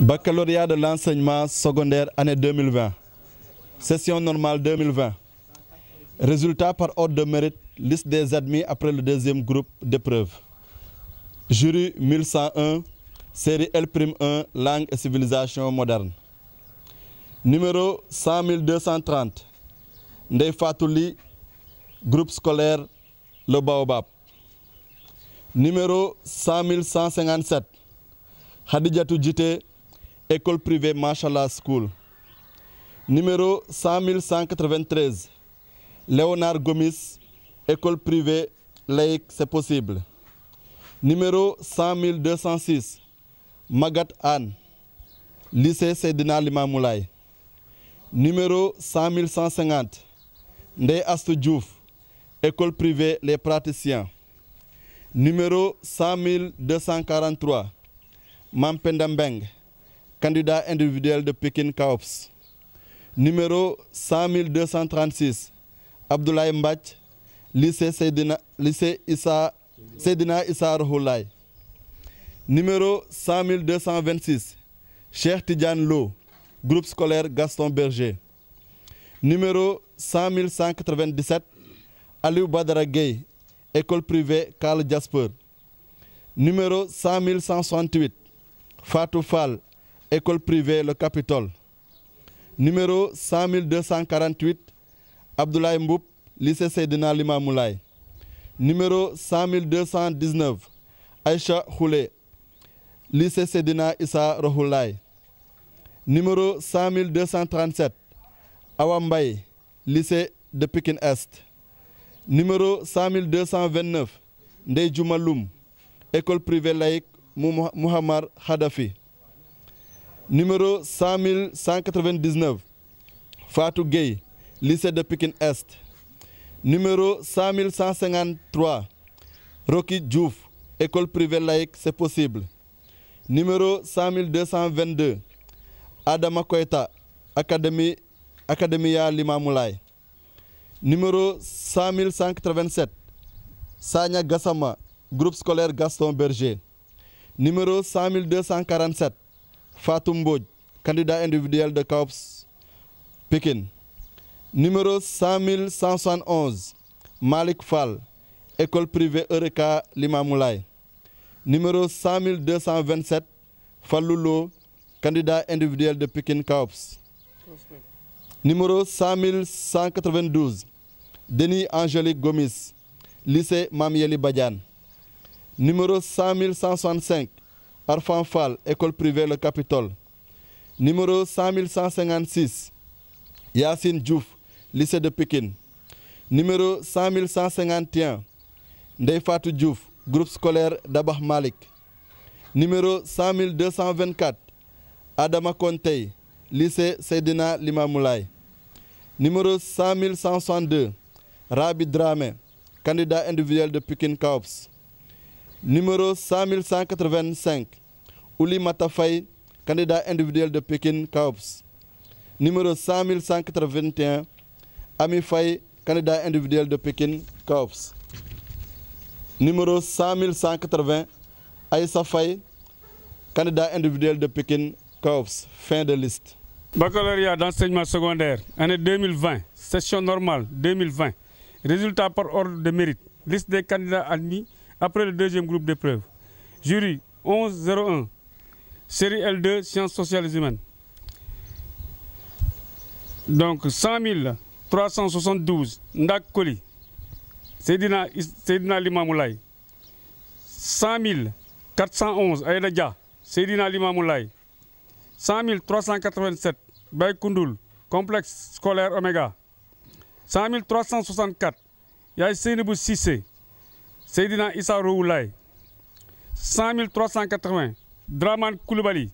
Baccalauréat de l'enseignement secondaire année 2020. Session normale 2020. Résultats par ordre de mérite, liste des admis après le deuxième groupe d'épreuves. Jury 1101, série L'1, langue et civilisation moderne. Numéro 100 230, Ndeye Fatou Ly, groupe scolaire Le Baobab. Numéro 100 157, Khadijatou Djité, école privée Machallah School. Numéro 100 193, Léonard Gomis, école privée laïque c'est possible. Numéro 100 206, Magat Anne, lycée Seydina Limamou Laye. Numéro 100 150, Ndeye Astou Diouf, école privée les praticiens. Numéro 100 243, Mampenda Mbeng, candidat individuel de Pikine Kaops. Numéro 100 236, Abdoulaye Mbach, lycée Seydina Issa Rouhou Laye. Numéro 100 226, Cheikh Tidiane Lo, groupe scolaire Gaston Berger. Numéro 100 197, Aliou Badara Gueye, école privée Karl Jasper. Numéro 100 168, Fatou Fall, école privée Le Capitole. Numéro 100 248, Abdoulaye Mboup, lycée Seydina Limamou Laye. Numéro 100 219, Aïcha Khoulé, lycée Seydina Issa Rouhou Laye. Numéro 100 237, Awa Mbaye, lycée de Pikine Est. Numéro 100 229, Ndeye Djouma Loum, école privée laïque Mouhammad Khadafi. Numéro 100 199, Fatou Gueye, lycée de Pikine Est. Numéro 100 153, Rocky Diouf, école privée laïque c'est possible. Numéro 100 222, Adama Koita, Academia Limamou Laye. Numéro 100 187, Sanya Gassama, groupe scolaire Gaston Berger. Numéro 100 247, Fatou Mbodj, candidat individuel de Kaops Pikine. Numéro 100 171, Malik Fall, école privée Eureka Limamou Laye. Numéro 100 227, Fallou Lo, candidat individuel de Pikine Kaops. Numéro 100 192, Denis Angélique Gomis, lycée Mamieli Badiane. Numéro 100 165, Arfan Fall, école privée Le Capitole. Numéro 100 156, Yassine Diouf, lycée de Pikine. Numéro 100 151, Ndeye Fatou Diouf, groupe scolaire Dabah Malik. Numéro 100 224, Adama Kontey, lycée Seydina Limamou Laye. Numéro 100 162, Rabi Dramé, candidat individuel de Pikine Kaops. Numéro 100 185, Ouli Matafay, candidat individuel de Pikine Kaops. Numéro 100 181, Ami Faye, candidat individuel de Pikine Kaops. Numéro 100 180, Aïssa Faye, candidat individuel de Pikine Kaops. Fin de liste. Baccalauréat d'enseignement secondaire, année 2020, session normale 2020. Résultats par ordre de mérite, liste des candidats admis après le deuxième groupe d'épreuves. Jury 1101, série L2, sciences sociales et humaines. Donc 100 372, Ndak Koli, Seydina Limamou Laye. 100 411, Aïda Dia, Seydina Limamou Laye. 100 387, Baye Koundoul, complexe scolaire Omega. 100 364, Yaye Seynabou Sissé, Seydina Issa Rouhou Laye. 100 380, Draman Koulibaly,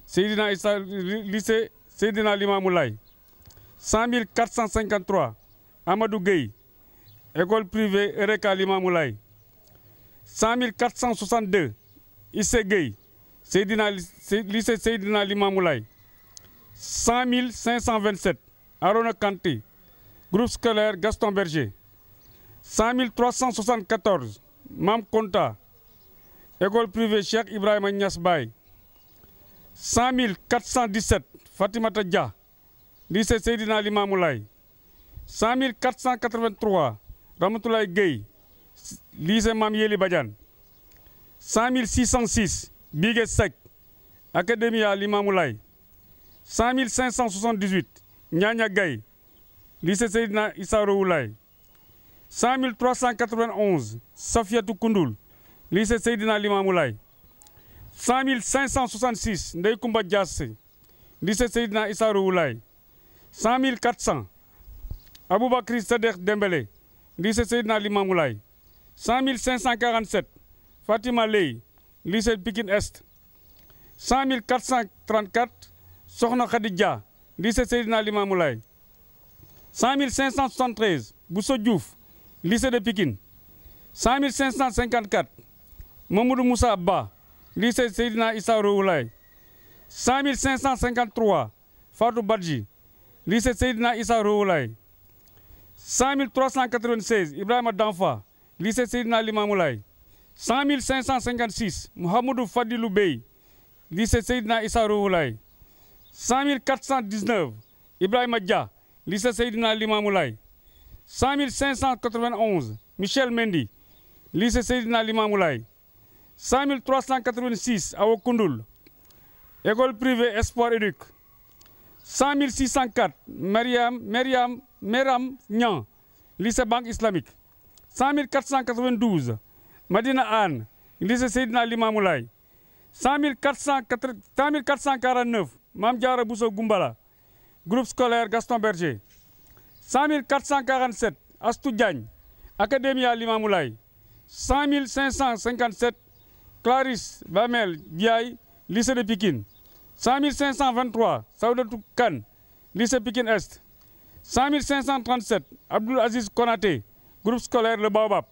Seydina Issa, lycée Seydina Limamou Laye. 100 453, Amadou Gueye, école privée Eureka Limamou Laye. 100 462, Issé Gueye, lycée Seydina Limamou Laye. 100 527, Arona Kanté, groupe scolaire Gaston Berger. 100 374, Mam Konta, école privée Cheikh Ibrahima Niass Baye. 100 417 Fatimata Dia, lycée Seydina Limamou Laye. 100 483 Ramatoulaye Gueye, lycée Mame Yeli Badiane. 100 606 Bigué Seck, Académia Limamou Laye. 100 578 Niania Gaye, lycée Seydina Issa Rouhou Laye. 100 391 Safiatou Koundoul, lycée Seydina Limamou Laye. 100 566 Ndeye Koumba Diassé, lycée Seydina Issa Rouhou Laye. 100 400 Aboubakri Sadekh Dembélé, lycée Seydina Limamou Laye. 100 547 Fatima Ley, lycée Pikine Est. 100 434 Sokhna Khadija, lycée Seydina Limamou Laye. 100 573 Bousso Diouf, lycée de Pikine. 100 554 Mamoudou Moussa Ba, lycée Seydina Issa Rouhou Laye. 100 553 Fatou Badji, lycée Seydina Issa Rouhou Laye. 100 396 Ibrahima Danfa, lycée Seydina Limamou Laye. 100 556 Mouhamadou Fadilou Bey, lycée Seydina Issa Rouhou Laye. 100 419 Ibrahima Dia, lycée Seydina Limamou Laye. 100 591 Michel Mendy, lycée Seydina Limamou Laye. 100 386 Awa Koundoul, école privée Espoir Éduc. 100 604 Meram Niang, lycée Banque Islamique. 100 492 Madina Anne, lycée Seydina Limamou Laye. 100 449 Mame Diarra Bousso Goumbala, groupe scolaire Gaston Berger. 100 447 Astou Diagne, Académia Limamou Laye. 100 557 Clarisse Bamel Diaye, lycée de Pikine. 100 523 Saoudatou Kane, lycée Pikine Est. 100 537 Abdoul Aziz Konaté, groupe scolaire Le Baobab.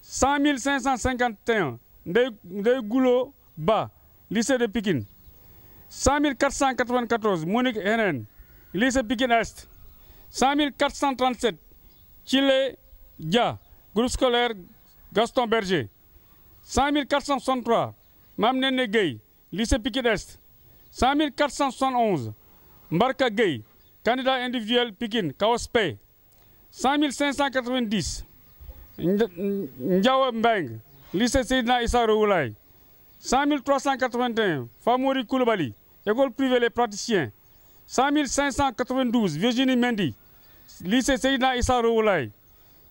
100 551 Ndeye Goulo Ba, lycée de Pikine. 100 494 Monique Henen, lycée Pikine Est. 100 437 Chile Dia, groupe scolaire Gaston Berger. 100 463 Mame Nene Gueye, lycée Pikine Est. 100 471 Mbarka Gueye, candidat individuel Pikine Kaospé. 100 590 Ndiawa Mbeng, lycée Seydina Issa Rouhou Laye. 100 381 Famori Koulibaly, école privée Les Praticiens. 100 592 Virginie Mendy, lycée Seydina Issa Rouhou Laye.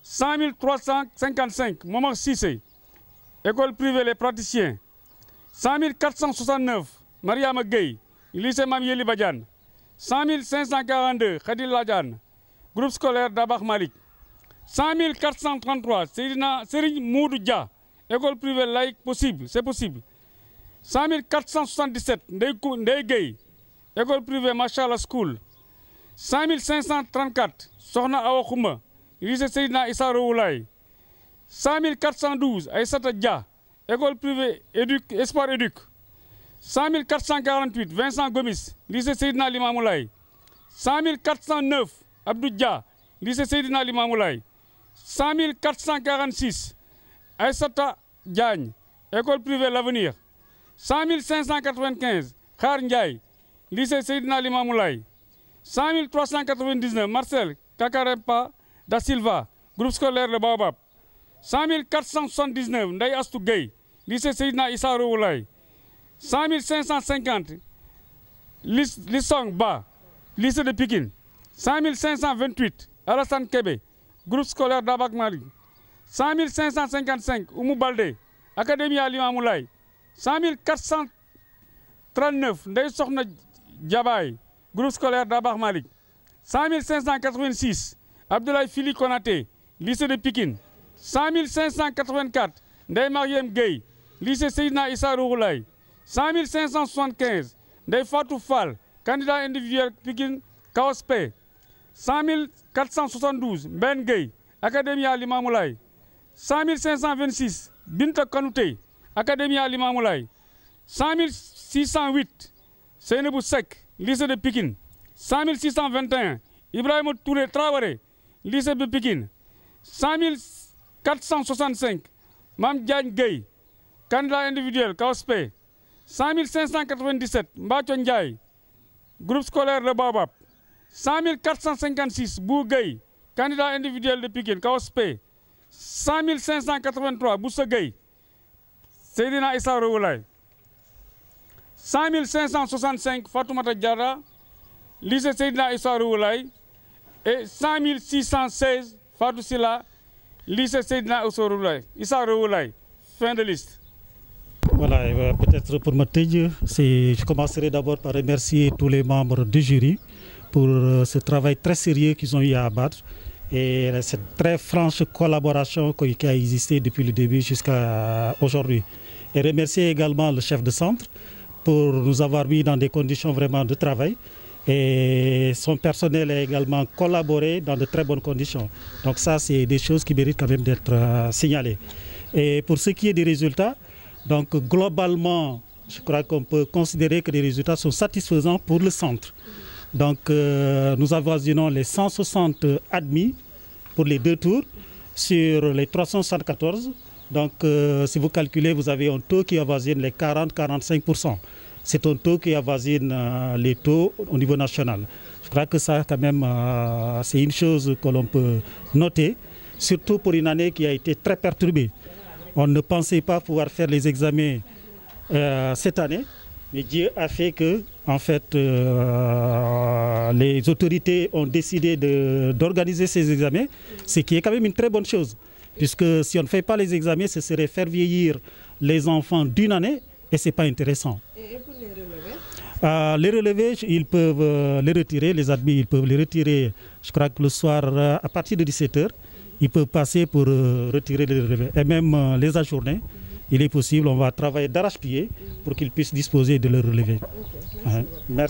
100 355 Momar Cissé, école privée Les Praticiens. 100 469 Mariama Gueye, lycée Mame Yeli Badiane. 100 542 Khadil Ladiane, groupe scolaire Dabakh Malik. 100 433 Serigne Moudou Dia, école privée laïque possible, c'est possible. 100 477 Ndeye Gueye, école privée Machallah School. 100 534 Sokhna Awa Khouma, lycée Seydina Issa Rouhou Laye. 100 412 Aïssata Dia, école privée Espoir Éduc. 100 448 Vincent Gomis, lycée Seydina Limamou Laye. 100 409 Abdou Dia, lycée Seydina Limamou Laye. 100 446 Aïssata Diagne, école privée L'Avenir. 100 595 Khar Ndiaye, lycée Seydina Limamou Laye. 100 399 Marcel Kakarempa da Silva, groupe scolaire Le Baobab. 100 479 Ndeye Astou Gueye, lycée Seydina Issa Rouhou Laye. 100 550 Lissong Ba, lycée de Pikine. 100 528 Alassane Kébé, groupe scolaire Dabakh Malik. 100 555 Oumou Baldé, Académia Limamou Laye. 100 439 Ndeye Sokhna Diabaye, groupe scolaire Dabakh Malik. 100 586 Abdoulaye Fili Konaté, lycée de Pikine. 100 584 Ndeye Mariam Gueye, lycée Seydina Issa Rouhou Laye. 100 575 Ndeye Fatou Fall, candidat individuel Pikine Kaospé. 100 472 Ben Gueye, Académia Limamou Laye. 100 526 Binta Kanouté, Académia Limamou Laye. 100 608 Seynabou Seck, lycée de Pikine. 100 621 Ibrahima Touré Traoré, lycée de Pikine. 100 465 Mame Diagne Gueye, candidat individuel Kaospé. 100 597, Mbathio Ndiaye, groupe scolaire Le Baobab. 100 456, Bougay, candidat individuel de Pikine, KOSP. 100 583, Boussa Gueye, Seydina Issa Rouhoulaye. 100 565, Fatoumata Diarra, lycée Seydina Issa Rouhoulaye. Et 100 616, Fatou Silla, lycée Seydina Issa Rouhoulaye. Fin de liste. Voilà, peut-être pour me dire, je commencerai d'abord par remercier tous les membres du jury pour ce travail très sérieux qu'ils ont eu à abattre et cette très franche collaboration qui a existé depuis le début jusqu'à aujourd'hui. Et remercier également le chef de centre pour nous avoir mis dans des conditions vraiment de travail. Et son personnel a également collaboré dans de très bonnes conditions. Donc ça, c'est des choses qui méritent quand même d'être signalées. Et pour ce qui est des résultats, donc globalement, je crois qu'on peut considérer que les résultats sont satisfaisants pour le centre. Donc nous avoisinons les 160 admis pour les 2 tours sur les 374. Donc si vous calculez, vous avez un taux qui avoisine les 40-45%. C'est un taux qui avoisine les taux au niveau national. Je crois que ça, quand même, c'est une chose que l'on peut noter, surtout pour une année qui a été très perturbée. On ne pensait pas pouvoir faire les examens cette année, mais Dieu a fait que, en fait, les autorités ont décidé d'organiser ces examens, ce qui est quand même une très bonne chose, puisque si on ne fait pas les examens, ce serait faire vieillir les enfants d'une année et ce n'est pas intéressant. Et pour les relevés? Les relevés, ils peuvent les retirer, les admis, ils peuvent les retirer, je crois que le soir, à partir de 17 h, ils peuvent passer pour retirer les relevés. Et même les ajourner, il est possible, on va travailler d'arrache-pied pour qu'ils puissent disposer de leurs relevés. Okay, merci. Merci.